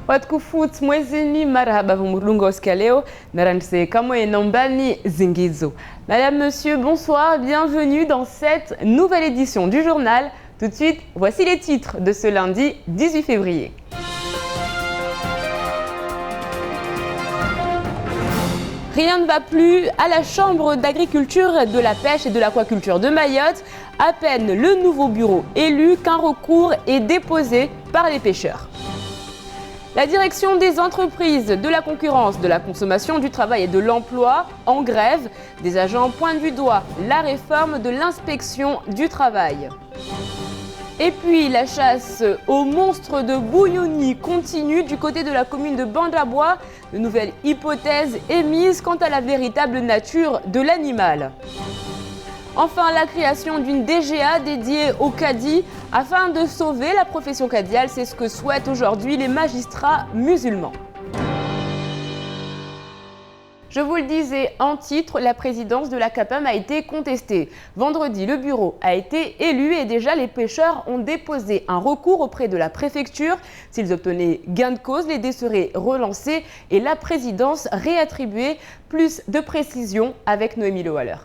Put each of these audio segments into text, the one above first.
Watukufu mwezini marhaba vumurunga oskaleo narandise kamwe nambani zingizo. Madame, monsieur, bonsoir, bienvenue dans cette nouvelle édition du journal. Tout de suite, voici les titres de ce lundi 18 février. Rien ne va plus à la Chambre d'agriculture, de la pêche et de l'aquaculture de Mayotte. À peine le nouveau bureau élu qu'un recours est déposé par les pêcheurs. La direction des entreprises, de la concurrence, de la consommation, du travail et de l'emploi en grève. Des agents pointent du doigt la réforme de l'inspection du travail. Et puis la chasse aux monstres de Bouyouni continue du côté de la commune de Bandabois. De nouvelles hypothèses émises quant à la véritable nature de l'animal. Enfin, la création d'une DGA dédiée au cadi afin de sauver la profession cadiale, c'est ce que souhaitent aujourd'hui les magistrats musulmans. Je vous le disais en titre, la présidence de la CAPAM a été contestée. Vendredi, le bureau a été élu et déjà les pêcheurs ont déposé un recours auprès de la préfecture. S'ils obtenaient gain de cause, les dés seraient relancés et la présidence réattribuée. Plus de précisions avec Noémie Lewaller.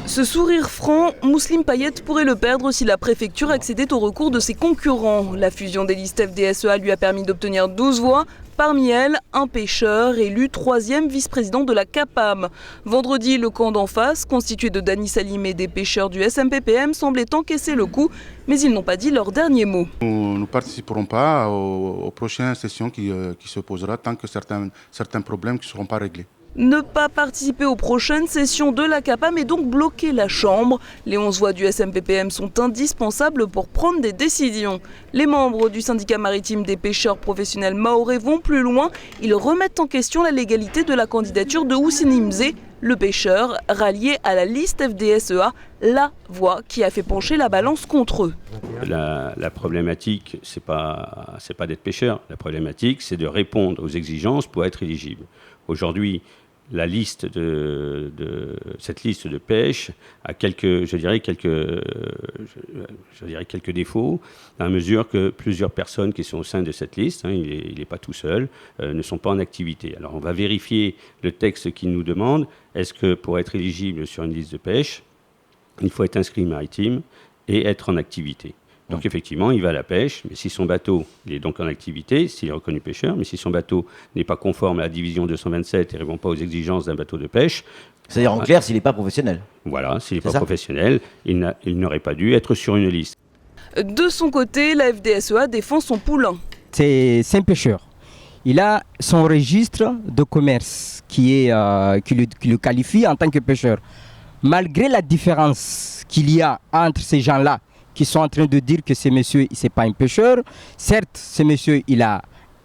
Ce sourire franc, Mousseline Payet pourrait le perdre si la préfecture accédait au recours de ses concurrents. La fusion des listes FDSEA lui a permis d'obtenir 12 voix. Parmi elles, un pêcheur élu 3e vice-président de la CAPAM. Vendredi, le camp d'en face, constitué de Dani Salim et des pêcheurs du SMPPM, semblait encaisser le coup, mais ils n'ont pas dit leur dernier mot. Nous ne participerons pas aux prochaines sessions qui se posera tant que certains problèmes ne seront pas réglés. Ne pas participer aux prochaines sessions de la CAPAM et donc bloquer la Chambre. Les 11 voix du SMPPM sont indispensables pour prendre des décisions. Les membres du syndicat maritime des pêcheurs professionnels mahorais vont plus loin. Ils remettent en question la légalité de la candidature de Houssini Mzé, le pêcheur rallié à la liste FDSEA, la voix qui a fait pencher la balance contre eux. La problématique, c'est pas d'être pêcheur. La problématique, c'est de répondre aux exigences pour être éligible. Aujourd'hui, cette liste de pêche a quelques défauts, à mesure que plusieurs personnes qui sont au sein de cette liste, il n'est pas tout seul, ne sont pas en activité. Alors on va vérifier le texte qui nous demande, est-ce que pour être éligible sur une liste de pêche, il faut être inscrit maritime et être en activité. Donc effectivement, il va à la pêche, mais si son bateau il est donc en activité, s'il est reconnu pêcheur, mais si son bateau n'est pas conforme à la division 227 et ne répond pas aux exigences d'un bateau de pêche... C'est-à-dire en clair, s'il n'est pas professionnel. Voilà, s'il n'est pas professionnel, il n'aurait pas dû être sur une liste. De son côté, la FDSEA défend son poulain. C'est un pêcheur. Il a son registre de commerce qui le qualifie en tant que pêcheur. Malgré la différence qu'il y a entre ces gens-là, qui sont en train de dire que ce monsieur, ce n'est pas un pêcheur. Certes, ce monsieur, il a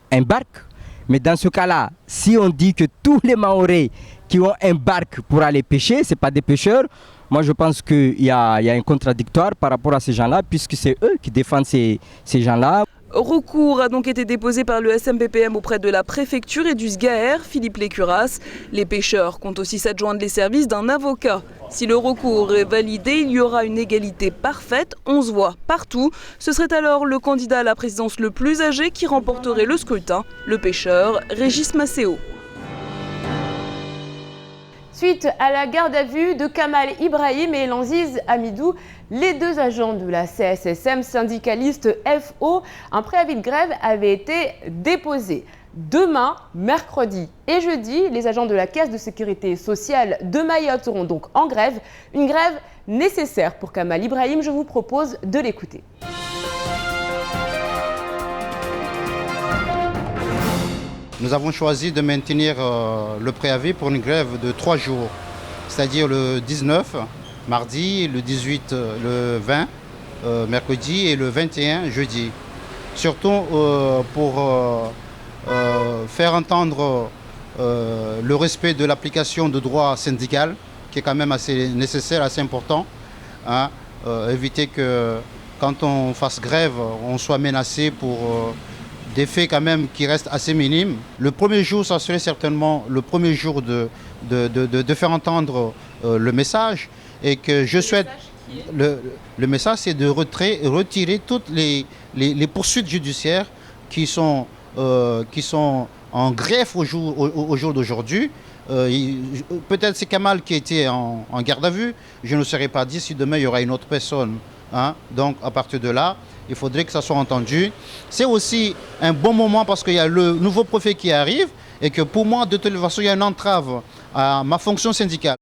un barque, mais dans ce cas-là, si on dit que tous les Mahorais qui ont un barque pour aller pêcher, ce n'est pas des pêcheurs, moi je pense qu'il y a un contradictoire par rapport à ces gens-là, puisque c'est eux qui défendent ces gens-là. Recours a donc été déposé par le SMPPM auprès de la préfecture et du SGAER, Philippe Lécuras. Les pêcheurs comptent aussi s'adjoindre les services d'un avocat. Si le recours est validé, il y aura une égalité parfaite, 11 voix partout. Ce serait alors le candidat à la présidence le plus âgé qui remporterait le scrutin, le pêcheur Régis Maceo. Suite à la garde à vue de Kamal Ibrahim et Lanziz Hamidou, les deux agents de la CSSM syndicaliste FO, un préavis de grève avait été déposé. Demain, mercredi et jeudi, les agents de la Caisse de sécurité sociale de Mayotte seront donc en grève. Une grève nécessaire pour Kamal Ibrahim. Je vous propose de l'écouter. Nous avons choisi de maintenir le préavis pour une grève de 3 jours, c'est-à-dire le 19, mardi, le 18, le 20, mercredi et le 21, jeudi. Surtout pour faire entendre le respect de l'application de droit syndical, qui est quand même assez nécessaire, assez important. Éviter que quand on fasse grève, on soit menacé pour des faits quand même qui restent assez minimes. Le premier jour, ça serait certainement le premier jour de faire entendre le message et que je souhaite Le message, c'est de retirer toutes les poursuites judiciaires qui sont en greffe au jour d'aujourd'hui. Peut-être c'est Kamal qui était en garde à vue. Je ne saurais pas dire si demain il y aura une autre personne. Hein. Donc à partir de là, il faudrait que ça soit entendu. C'est aussi un bon moment parce qu'il y a le nouveau préfet qui arrive et que pour moi, de toute façon, il y a une entrave à ma fonction syndicale.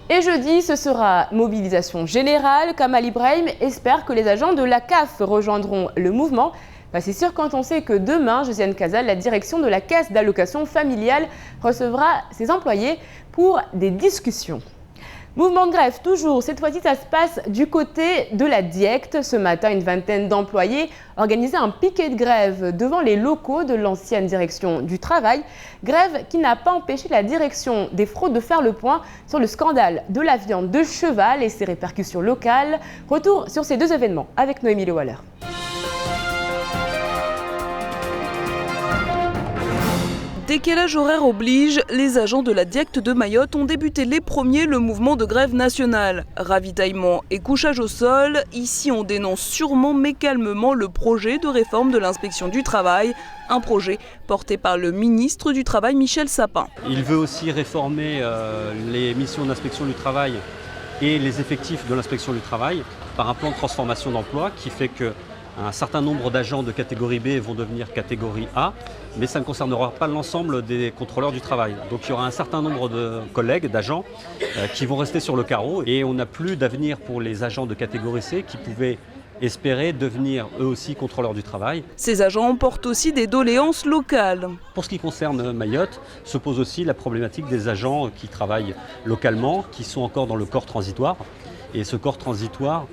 Et jeudi, ce sera mobilisation générale. Kamal Ibrahim espère que les agents de la CAF rejoindront le mouvement. C'est sûr quand on sait que demain, Josiane Casal, la direction de la caisse d'allocation familiale, recevra ses employés pour des discussions. Mouvement de grève toujours, cette fois-ci ça se passe du côté de la DIECT. Ce matin, une vingtaine d'employés organisaient un piquet de grève devant les locaux de l'ancienne direction du travail. Grève qui n'a pas empêché la direction des fraudes de faire le point sur le scandale de la viande de cheval et ses répercussions locales. Retour sur ces deux événements avec Noémie Le Waller. Décalage horaire oblige, les agents de la DIECT de Mayotte ont débuté les premiers le mouvement de grève nationale. Ravitaillement et couchage au sol, ici on dénonce sûrement mais calmement le projet de réforme de l'inspection du travail, un projet porté par le ministre du Travail Michel Sapin. Il veut aussi réformer les missions d'inspection du travail et les effectifs de l'inspection du travail par un plan de transformation d'emploi qui fait que un certain nombre d'agents de catégorie B vont devenir catégorie A, mais ça ne concernera pas l'ensemble des contrôleurs du travail. Donc il y aura un certain nombre de collègues, d'agents, qui vont rester sur le carreau et on n'a plus d'avenir pour les agents de catégorie C qui pouvaient espérer devenir eux aussi contrôleurs du travail. Ces agents portent aussi des doléances locales. Pour ce qui concerne Mayotte, se pose aussi la problématique des agents qui travaillent localement, qui sont encore dans le corps transitoire. Et ce corps transitoire,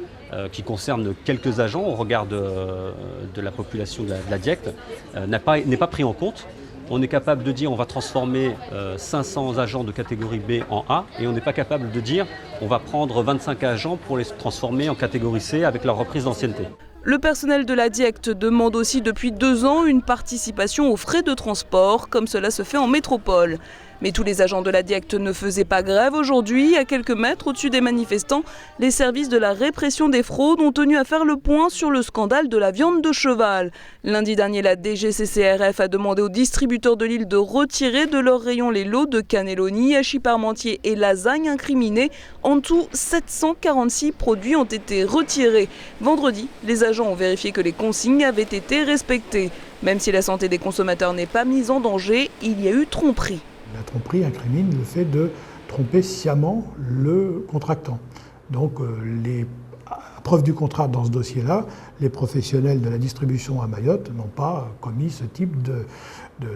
qui concerne quelques agents au regard de la population de la DIECT, n'est pas pris en compte. On est capable de dire on va transformer 500 agents de catégorie B en A et on n'est pas capable de dire on va prendre 25 agents pour les transformer en catégorie C avec leur reprise d'ancienneté. Le personnel de la DIECT demande aussi depuis 2 ans une participation aux frais de transport, comme cela se fait en métropole. Mais tous les agents de la DIECT ne faisaient pas grève aujourd'hui. À quelques mètres au-dessus des manifestants, les services de la répression des fraudes ont tenu à faire le point sur le scandale de la viande de cheval. Lundi dernier, la DGCCRF a demandé aux distributeurs de l'île de retirer de leurs rayons les lots de cannelloni, hachis parmentier et lasagne incriminés. En tout, 746 produits ont été retirés. Vendredi, les agents ont vérifié que les consignes avaient été respectées. Même si la santé des consommateurs n'est pas mise en danger, il y a eu tromperie. La tromperie incrimine le fait de tromper sciemment le contractant. Donc, à preuve du contrat dans ce dossier-là, les professionnels de la distribution à Mayotte n'ont pas commis ce type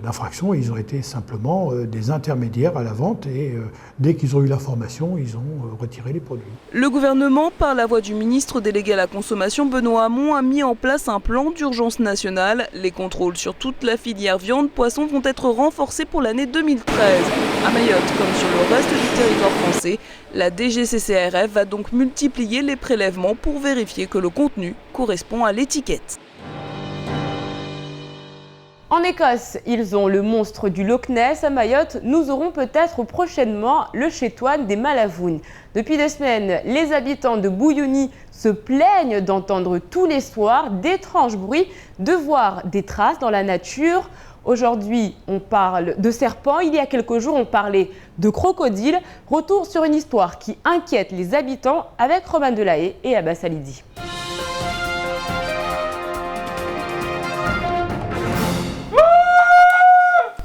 d'infraction. Ils ont été simplement des intermédiaires à la vente et dès qu'ils ont eu l'information, ils ont retiré les produits. Le gouvernement, par la voix du ministre délégué à la consommation Benoît Hamon, a mis en place un plan d'urgence nationale. Les contrôles sur toute la filière viande-poisson vont être renforcés pour l'année 2013. À Mayotte, comme sur le reste du territoire français, la DGCCRF va donc multiplier les prélèvements pour vérifier que le contenu correspond à l'étiquette. En Écosse, ils ont le monstre du Loch Ness. À Mayotte, nous aurons peut-être prochainement le chétoine des Malavounes. Depuis 2 semaines, les habitants de Bouyouni se plaignent d'entendre tous les soirs d'étranges bruits, de voir des traces dans la nature. Aujourd'hui, on parle de serpents. Il y a quelques jours, on parlait de crocodiles. Retour sur une histoire qui inquiète les habitants avec Roman Delahaye et Abbas Salidi.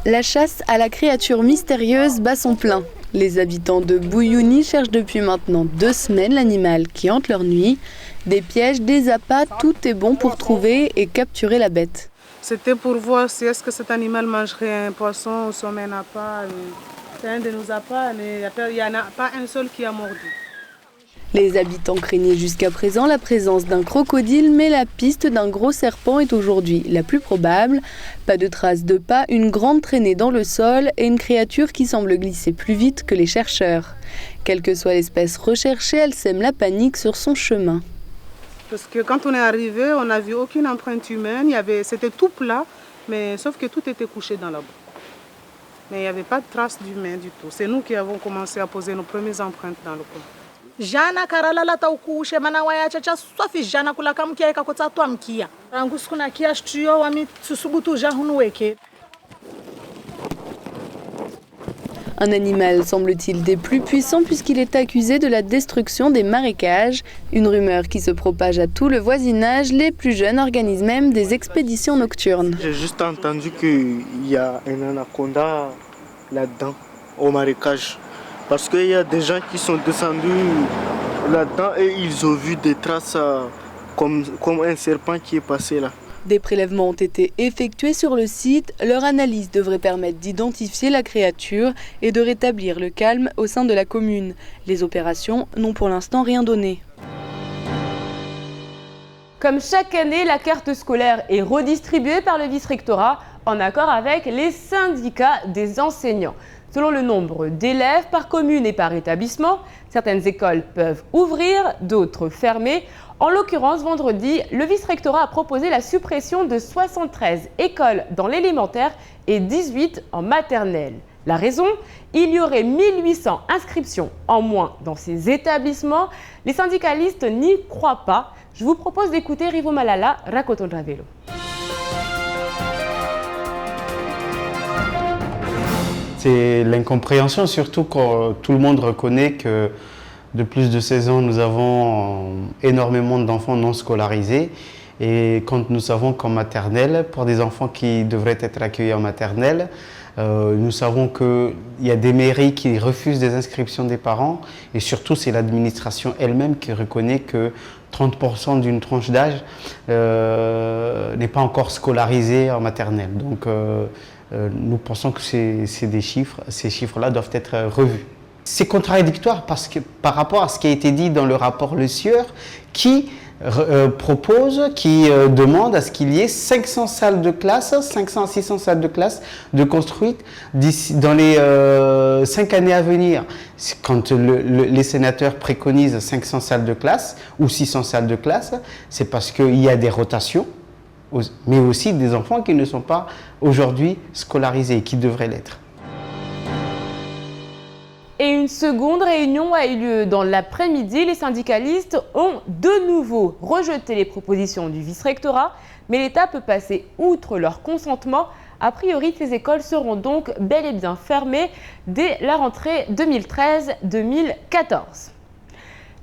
La chasse à la créature mystérieuse bat son plein. Les habitants de Bouyouni cherchent depuis maintenant 2 semaines l'animal qui hante leur nuit. Des pièges, des appâts, tout est bon pour trouver et capturer la bête. C'était pour voir si est-ce que cet animal mangerait un poisson ou un appât. C'est un de nos appâts, mais il n'y en a pas un seul qui a mordu. Les habitants craignaient jusqu'à présent la présence d'un crocodile, mais la piste d'un gros serpent est aujourd'hui la plus probable. Pas de traces de pas, une grande traînée dans le sol et une créature qui semble glisser plus vite que les chercheurs. Quelle que soit l'espèce recherchée, elle sème la panique sur son chemin. Parce que quand on est arrivé, on n'a vu aucune empreinte humaine. C'était tout plat, mais sauf que tout était couché dans la boue. Mais il n'y avait pas de traces d'humain du tout. C'est nous qui avons commencé à poser nos premières empreintes dans le coin. Jana karalala taukushe mana wayacha cha swafi jana kula kamkia ikakota twamkia. Rangu sikuna kia shtuyo wami susubutu jahunu weke. Un animal semble-t-il des plus puissants puisqu'il est accusé de la destruction des marécages. Une rumeur qui se propage à tout le voisinage. Les plus jeunes organisent même des expéditions nocturnes. J'ai juste entendu qu'il y a un anaconda là-dedans, au marécage. Parce qu'il y a des gens qui sont descendus là-dedans et ils ont vu des traces comme un serpent qui est passé là. Des prélèvements ont été effectués sur le site. Leur analyse devrait permettre d'identifier la créature et de rétablir le calme au sein de la commune. Les opérations n'ont pour l'instant rien donné. Comme chaque année, la carte scolaire est redistribuée par le vice-rectorat en accord avec les syndicats des enseignants. Selon le nombre d'élèves par commune et par établissement, certaines écoles peuvent ouvrir, d'autres fermer. En l'occurrence, vendredi, le vice-rectorat a proposé la suppression de 73 écoles dans l'élémentaire et 18 en maternelle. La raison ? Il y aurait 1800 inscriptions en moins dans ces établissements. Les syndicalistes n'y croient pas. Je vous propose d'écouter Rivo Malala, Rakoton Ravelo. C'est l'incompréhension, surtout quand tout le monde reconnaît que de plus de 16 ans, nous avons énormément d'enfants non scolarisés. Et quand nous savons qu'en maternelle, pour des enfants qui devraient être accueillis en maternelle, nous savons qu'il y a des mairies qui refusent des inscriptions des parents. Et surtout, c'est l'administration elle-même qui reconnaît que 30% d'une tranche d'âge n'est pas encore scolarisée en maternelle. Donc, nous pensons que ces chiffres-là doivent être revus. C'est contradictoire parce que par rapport à ce qui a été dit dans le rapport Le Sieur, qui demande à ce qu'il y ait 500 salles de classe, 500 à 600 salles de classe de construites dans les 5 années à venir. Quand les sénateurs préconisent 500 salles de classe ou 600 salles de classe, c'est parce qu'il y a des rotations, mais aussi des enfants qui ne sont pas aujourd'hui scolarisés et qui devraient l'être. Et une seconde réunion a eu lieu dans l'après-midi. Les syndicalistes ont de nouveau rejeté les propositions du vice-rectorat, mais l'État peut passer outre leur consentement. A priori, ces écoles seront donc bel et bien fermées dès la rentrée 2013-2014.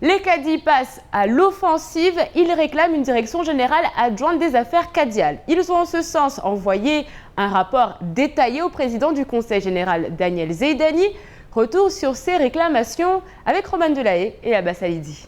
Les caddies passent à l'offensive. Ils réclament une direction générale adjointe des affaires cadiales. Ils ont en ce sens envoyé un rapport détaillé au président du Conseil général Daniel Zeidani. Retour sur ces réclamations avec Roman Delahaye et Abbas Salidi.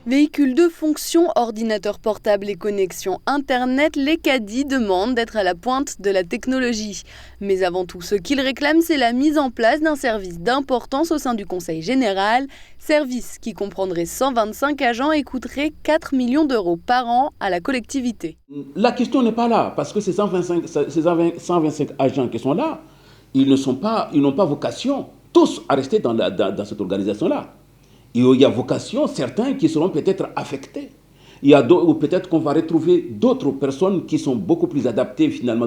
Véhicules de fonction, ordinateurs portables et connexion Internet, les caddies demandent d'être à la pointe de la technologie. Mais avant tout, ce qu'ils réclament, c'est la mise en place d'un service d'importance au sein du Conseil général. Service qui comprendrait 125 agents et coûterait 4 millions d'euros par an à la collectivité. La question n'est pas là, parce que ces 125 agents qui sont là, ils n'ont pas vocation tous à rester dans cette organisation-là. Il y a vocation, certains qui seront peut-être affectés. Ou peut-être qu'on va retrouver d'autres personnes qui sont beaucoup plus adaptées finalement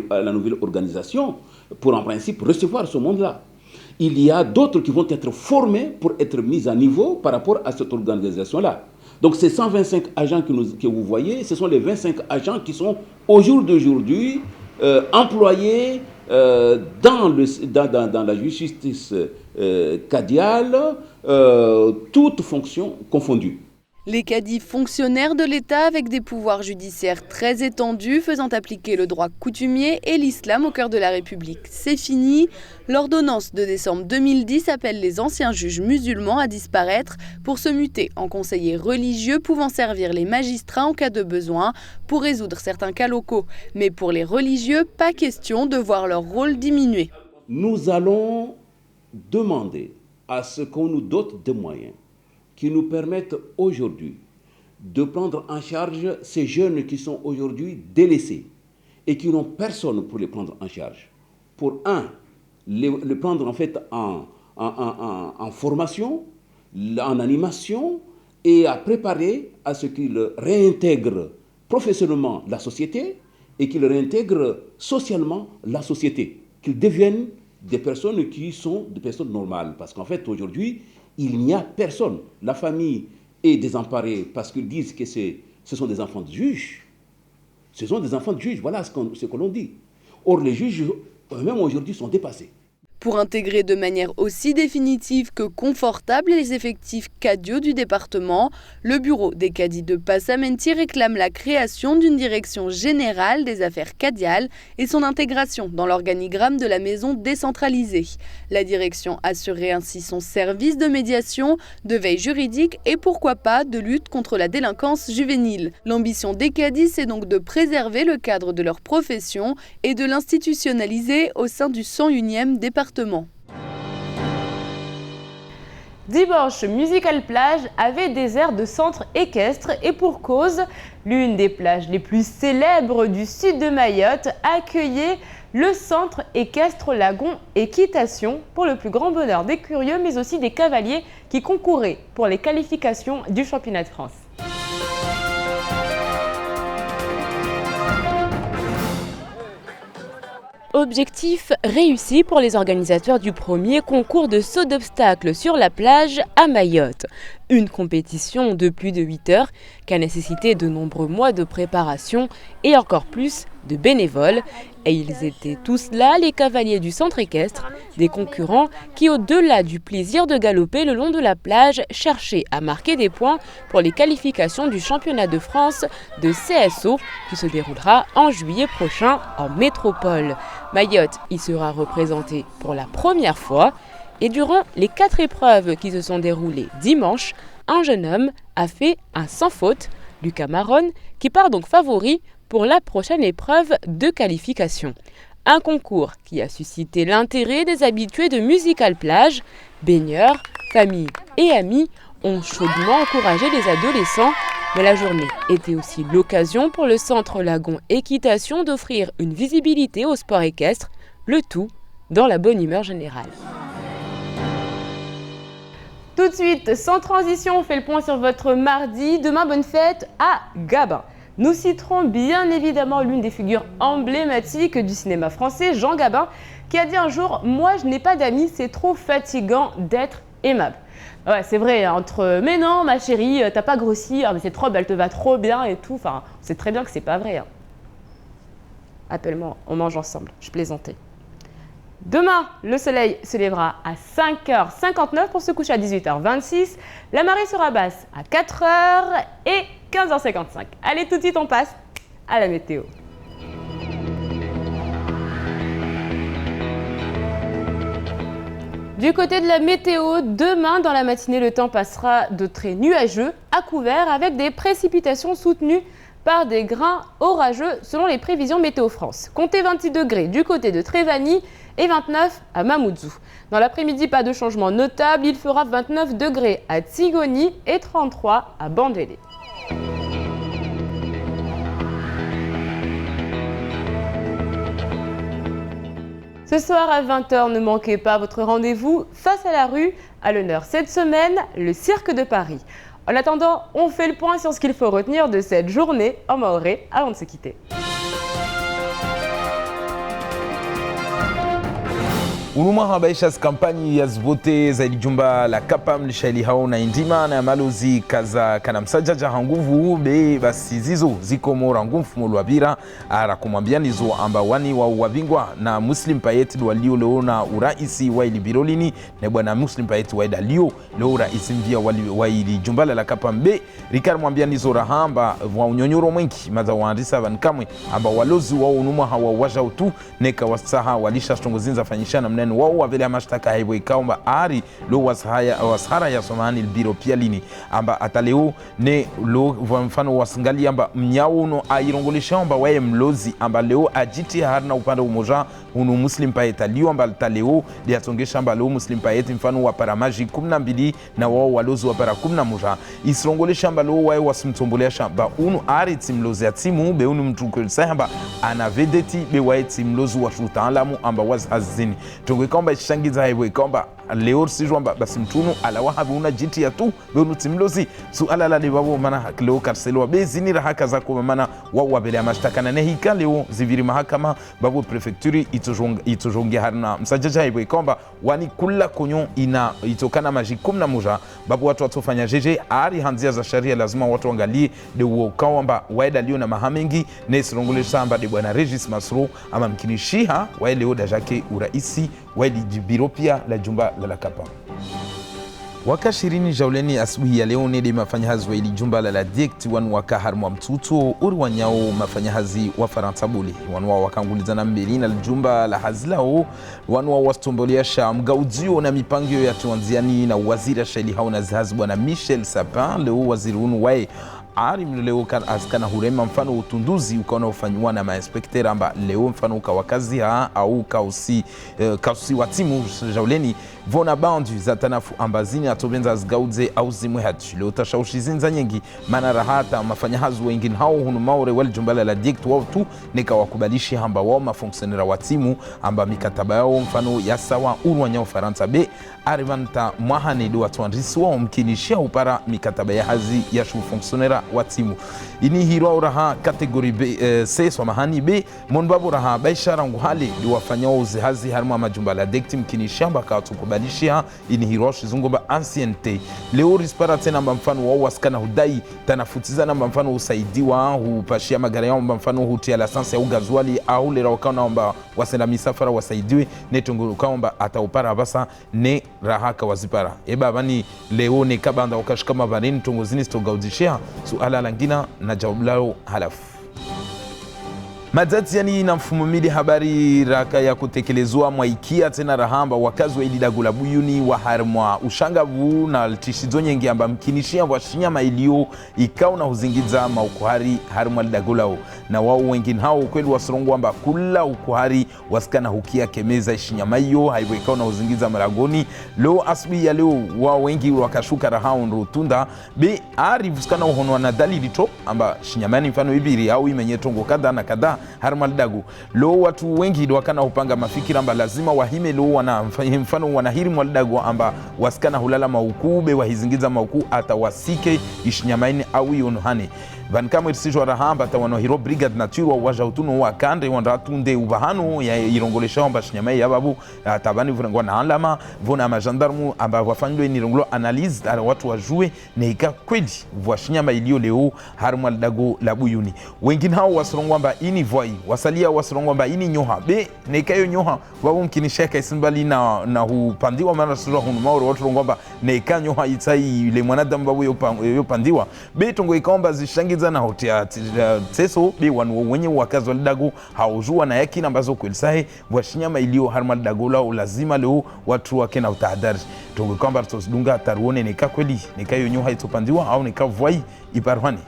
à la nouvelle organisation pour en principe recevoir ce monde-là. Il y a d'autres qui vont être formés pour être mis à niveau par rapport à cette organisation-là. Donc ces 125 agents que vous voyez, ce sont les 25 agents qui sont au jour d'aujourd'hui employés dans la justice cadiale, toutes fonctions confondues. Les caddies fonctionnaires de l'État avec des pouvoirs judiciaires très étendus, faisant appliquer le droit coutumier et l'islam au cœur de la République. C'est fini. L'ordonnance de décembre 2010 appelle les anciens juges musulmans à disparaître pour se muter en conseillers religieux pouvant servir les magistrats en cas de besoin pour résoudre certains cas locaux. Mais pour les religieux, pas question de voir leur rôle diminuer. Nous allons demander à ce qu'on nous dote de moyens qui nous permettent aujourd'hui de prendre en charge ces jeunes qui sont aujourd'hui délaissés et qui n'ont personne pour les prendre en charge. Pour les prendre en fait en formation, en animation et à préparer à ce qu'ils réintègrent professionnellement la société et qu'ils réintègrent socialement la société, qu'ils deviennent des personnes qui sont des personnes normales. Parce qu'en fait, aujourd'hui, il n'y a personne. La famille est désemparée parce qu'ils disent que ce sont des enfants de juges. Ce sont des enfants de juges, voilà ce que l'on dit. Or, les juges, eux-mêmes aujourd'hui, sont dépassés. Pour intégrer de manière aussi définitive que confortable les effectifs CADIO du département, le bureau des cadis de Passamenti réclame la création d'une direction générale des affaires cadiales et son intégration dans l'organigramme de la maison décentralisée. La direction assurerait ainsi son service de médiation, de veille juridique et pourquoi pas de lutte contre la délinquance juvénile. L'ambition des cadis, c'est donc de préserver le cadre de leur profession et de l'institutionnaliser au sein du 101e département. Dimanche, Musical Plage avait des airs de centre équestre et pour cause, l'une des plages les plus célèbres du sud de Mayotte accueillait le centre équestre Lagon Équitation pour le plus grand bonheur des curieux mais aussi des cavaliers qui concouraient pour les qualifications du championnat de France. Objectif réussi pour les organisateurs du premier concours de saut d'obstacles sur la plage à Mayotte. Une compétition de plus de 8 heures qui a nécessité de nombreux mois de préparation et encore plus de bénévoles. Et ils étaient tous là, les cavaliers du centre équestre, des concurrents qui, au-delà du plaisir de galoper le long de la plage, cherchaient à marquer des points pour les qualifications du championnat de France de CSO qui se déroulera en juillet prochain en métropole. Mayotte y sera représentée pour la première fois. Et durant les 4 épreuves qui se sont déroulées dimanche, un jeune homme a fait un sans faute, Lucas Maron, qui part donc favori pour la prochaine épreuve de qualification. Un concours qui a suscité l'intérêt des habitués de Musical Plage. Baigneurs, familles et amis ont chaudement encouragé les adolescents. Mais la journée était aussi l'occasion pour le Centre Lagon Équitation d'offrir une visibilité au sport équestre, le tout dans la bonne humeur générale. Tout de suite, sans transition, on fait le point sur votre mardi. Demain, bonne fête à Gabin. Nous citerons bien évidemment l'une des figures emblématiques du cinéma français, Jean Gabin, qui a dit un jour « Moi, je n'ai pas d'amis, c'est trop fatigant d'être aimable ». Ouais, c'est vrai, entre « Mais non, ma chérie, t'as pas grossi, mais cette robe, elle te va trop bien et tout ». Enfin, on sait très bien que c'est pas vrai. Appelle-moi, on mange ensemble, je plaisantais. Demain, le soleil se lèvera à 5h59 pour se coucher à 18h26. La marée sera basse à 4h et 15h55. Allez, tout de suite, on passe à la météo. Du côté de la météo, demain dans la matinée, le temps passera de très nuageux à couvert avec des précipitations soutenues par des grains orageux selon les prévisions Météo France. Comptez 26 degrés du côté de Trévani et 29 à Mamoudzou. Dans l'après-midi, pas de changement notable, il fera 29 degrés à Tigoni et 33 à Bandélé. Ce soir à 20h, ne manquez pas votre rendez-vous Face à la rue. À l'honneur cette semaine, le Cirque de Paris. En attendant, on fait le point sur ce qu'il faut retenir de cette journée en maoré avant de se quitter. Unuma habaisha kampani ya zvote za ilijumba la kapam lishaili hao na indima na malozi kaza kana msajaja hanguvu be basi zizo ziko mora ngumfu mulwabira ara kumwambianizo amba wani wa wabingwa na Muslim Payet walio leona uraisi wa ilibirolini na bwana Muslim Payet wa idalio leo uraisi mvia wa ilijumba la kapam be Ricard mwambianizo rahamba wa unyonyoro mwenki maza waandisa vankamwe amba walozi wa unuma hawa waja utu neka wasaha walisha stongozinza fanyishana mnene wao wavele mashtaka haibo ikaomba ari lo washara ya somani biro pia lini amba ataleo ne lo mfano wasingali amba mnyao no airongolesha amba wae mlozi amba leo ajiti harna upande umoja unu Muslim Payet alio amba taleo liatongesha amba leo Muslim Payet mfano wa paramaji 12 na wao walozi wa para 11 isrongolesha amba leo wae wasimtombolesha amba unu ari timlozi ya timu be unu mtuko sahamba ana vedeti be wae timlozi wa shutaalamu amba waz hazini tongwe kwamba ishangiza haiwe kwamba leo sijwamba basi mtunu alawa habuna jiti ya tu benu timlozi suala la libabo mana leo karselo bezini rahaka za kwa mana wa bele mashtaka na hika leo ziviri mahakama babu prefecture itojonge harna msajaja haiwe kwamba wani kula konyo ina itokana maji 11 babu watu watofanya jeje ari hanzia za sharia lazima watu angalie de kwamba waida leo na mahamengi nesirongole samba de bwana Regis Masro ama mkinishiha waile oda jake uraisi waili jibiro pia la jumba la Kapa. Waka 20 jauleni asubuhi ya leo nede mafanyahazi wa ili jumba la diekti wanu waka harmwa mtuto uri wanyao mafanyahazi wa Farantabuli wanu wa wakangulizana mbeli na jumba la hazilao wanu wa wastombolia sha mgaudio na mipangio ya tuanziani na waziri shaili hao na zihazi bwana Michel Sapin leo waziri unu wae ari leo kan askana hurema mfano utunduzi ukaona ufanywa na mainspektera amba leo mfano ukawakazi ha au kausi wa timu jauleni vona bandu za tanafu ambazini atobenza zgaudze au zimwe hatu leo tashaushi zinza nyingi mana rahata mafanyahazi wengine hao hunu maure wali jumbala la dikt wao tu nika wakubalishi hamba wao mafonksionera wa timu amba mikataba yao mfano ya sawa urwanya Ufaransa be arivanta mwahane do watuandisi wao mkinishia upara mikataba ya hazi ya shu fonksionera wa timu ini hiro uraha kategori B C somahani B monbabu raha baishara nguhali do wafanyao uzihazi harma majumbala dikt mkinishia mbaka kubadilishia ini hiroshi zungoba anciente leo rispara tena mfano wao waskana hudai tanafutiza na mfano usaidiwa hupashia magari yao mfano hutia lisansi ya ugazwali au lera wakana amba wasenda misafara wasaidiwe netungu kaomba ataupara basa ne rahaka wazipara eba bani leo ne kabanda wakashikama banini tunguzini stogaudishia suala langina na jawabu halafu Madzati yani na mfumo mili habari raka ya kutekelezwa mwaikia tena rahamba wakazi wa ilidagula buyuni wa harmwa ushangavu na altishizo nyengi amba mkinishia washinya mailio ikao na huzingiza maukuhari harmwa lidagulao na wao wengine hao kweli wasirongu amba kula ukuhari wasikana hukia kemeza ishinya maiyo haibu ikao na huzingiza maragoni leo asubi ya leo wao wengi wakashuka rahao nrotunda be ari vuskana uhonwa na dalili to amba shinyamani mfano ibiri au imenye tongo kada na kada harmal dagu lo watu wengi ndo wakana upanga mafikira amba lazima wahime lo wana mfano wanahiri mwaldagu amba wasikana hulala maukube wahizingiza maukuu atawasike ishinyamaini au yonohane vankama irisijwa rahamba tawano hiro brigade nature wa waja utuno wa kande wanda tunde ubahano ya irongolesha amba shinyamai yababu tabani vurengwa na alama vona majandarmu amba wafanywe ni rongolo analyse ala watu wajue neika kweli vwa shinyama ilio leo harmal dagu labuyuni wengine hao wasirongwa amba ini voi wasalia wasirongwa amba ini nyoha be neika yo nyoha wabu mkinisheka isimbali na hupandiwa mara sura hunu mauro watu rongwa amba neika nyoha itai ile mwanadamu babu yopandiwa be tongo ikaomba zishangi na hotia teso be wanu wenye wakazi walidago haujua na yakina ambazo kwelisahe washinyama ilio harma dagola lazima leo watu wake na utahadhari tongo kwamba tutodunga taruone nika kweli nika yonyo haitopandiwa au nika voi iparwani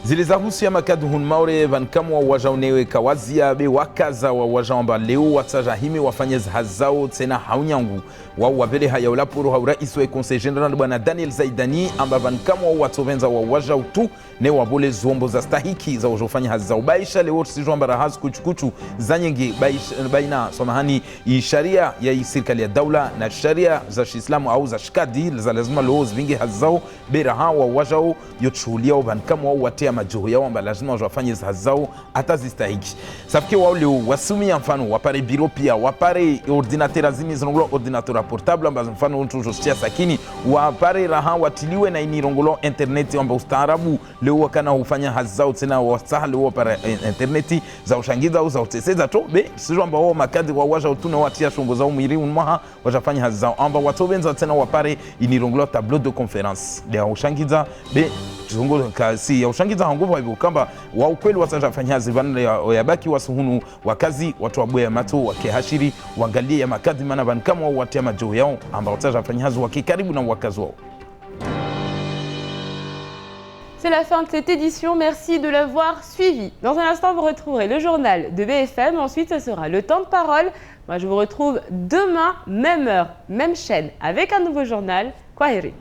zile za husia makadu hun maure vankamwa wajaunewe kawazia be wakaza wa wajaomba leo watajahime wafanye hazao tena haunyangu wao wabele haya ulapuru ha rais wa conseil general bwana Daniel Zaidani amba vankamwa watovenza wa wajau tu ne wabole zombo za stahiki za ujofanya hazao baisha leo sijomba rahaz kuchukuchu zanyenge baina somahani sharia ya serikali ya daula na sharia za Islamu au za shikadi za lazima leo zivinge hazao be raha wa wajau yochulia vankamwa watea majoho yao amba lazima wafanye hazao atazistahiki safike wao leo wasumia mfano wapare biro pia wapare ordinateur zini zinongolo ordinateur portable amba mfano untujosia sakini wapare raha watiliwe na inirongolo internet amba ustaarabu leo wakana hufanya hazao tena wasahali wapare internet za ushangiza au za uteseza to be sio amba wao makadi wa waja utune watia shombo za umiri unmaha wajafanya hazao amba watobenza tena wapare inirongolo tableau de conférence de ushangiza be tungo kasi ya ushangiza nguvu hivyo kamba wa ukweli wasafanya zivana ya baki wasuhunu wakazi watu waboya mato wakehashiri waangalie ya makadhi maana van kama watia majo yao ambao watafanya hazo wakikaribu na wakazi wao. C'est la fin de cette édition, merci de l'avoir suivi. Dans un instant, vous retrouverez le journal de BFM, ensuite ce sera le temps de parole. Moi je vous retrouve demain, même heure, même chaîne, avec un nouveau journal. Kwaheri.